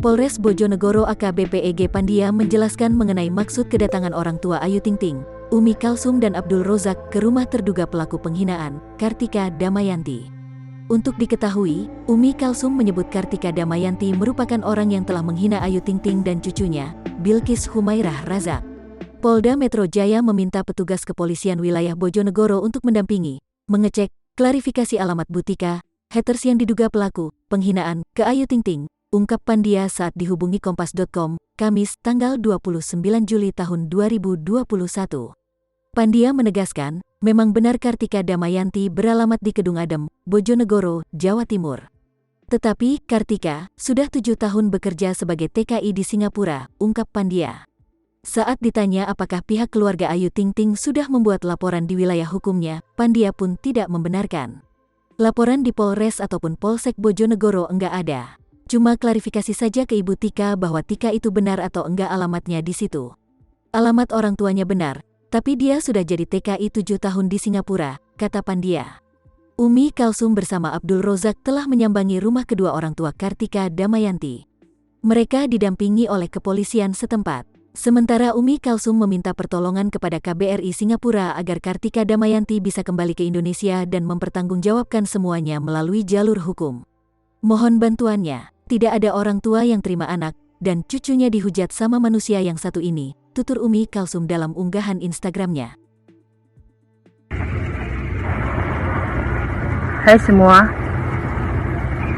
Kapolres Bojonegoro AKBP EG Pandia menjelaskan mengenai maksud kedatangan orang tua Ayu Ting Ting, Umi Kalsum dan Abdul Rozak ke rumah terduga pelaku penghinaan, Kartika Damayanti. Untuk diketahui, Umi Kalsum menyebut Kartika Damayanti merupakan orang yang telah menghina Ayu Ting Ting dan cucunya, Bilkis Humairah Razak. Polda Metro Jaya meminta petugas kepolisian wilayah Bojonegoro untuk mendampingi, mengecek, klarifikasi alamat butika, haters yang diduga pelaku penghinaan ke Ayu Ting Ting, ungkap Pandia saat dihubungi Kompas.com, Kamis, tanggal 29 Juli tahun 2021. Pandia menegaskan, memang benar Kartika Damayanti beralamat di Kedung Adem, Bojonegoro, Jawa Timur. Tetapi, Kartika sudah 7 tahun bekerja sebagai TKI di Singapura, ungkap Pandia. Saat ditanya apakah pihak keluarga Ayu Ting Ting sudah membuat laporan di wilayah hukumnya, Pandia pun tidak membenarkan. Laporan di Polres ataupun Polsek Bojonegoro enggak ada. Cuma klarifikasi saja ke Ibu Tika bahwa Tika itu benar atau enggak alamatnya di situ. Alamat orang tuanya benar, tapi dia sudah jadi TKI 7 tahun di Singapura, kata Pandia. Umi Kalsum bersama Abdul Rozak telah menyambangi rumah kedua orang tua Kartika Damayanti. Mereka didampingi oleh kepolisian setempat. Sementara Umi Kalsum meminta pertolongan kepada KBRI Singapura agar Kartika Damayanti bisa kembali ke Indonesia dan mempertanggungjawabkan semuanya melalui jalur hukum. Mohon bantuannya. Tidak ada orang tua yang terima anak, dan cucunya dihujat sama manusia yang satu ini, tutur Umi Kalsum dalam unggahan Instagramnya. Hai semua,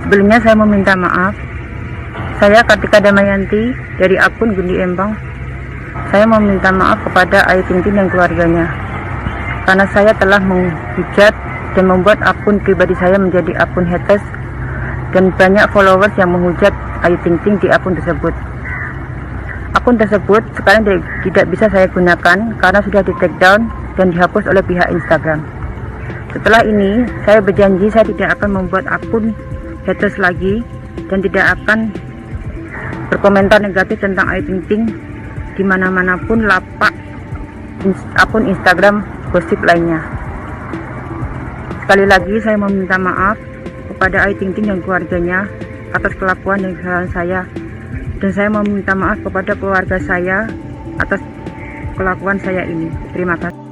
sebelumnya saya meminta maaf. Saya Kartika Damayanti dari akun Gundi Embang. Saya meminta maaf kepada Ayu Ting Ting dan keluarganya, karena saya telah menghujat dan membuat akun pribadi saya menjadi akun haters, dan banyak followers yang menghujat Ayu Ting Ting di akun tersebut. Akun tersebut sekarang tidak bisa saya gunakan karena sudah di take down dan dihapus oleh pihak Instagram. Setelah ini, saya berjanji saya tidak akan membuat akun haters lagi dan tidak akan berkomentar negatif tentang Ayu Ting Ting di mana-mana pun lapak akun Instagram gosip lainnya. Sekali lagi saya meminta maaf kepada Ayu Ting Ting dan keluarganya atas kelakuan dan kesalahan saya, dan saya meminta maaf kepada keluarga saya atas kelakuan saya ini. Terima kasih.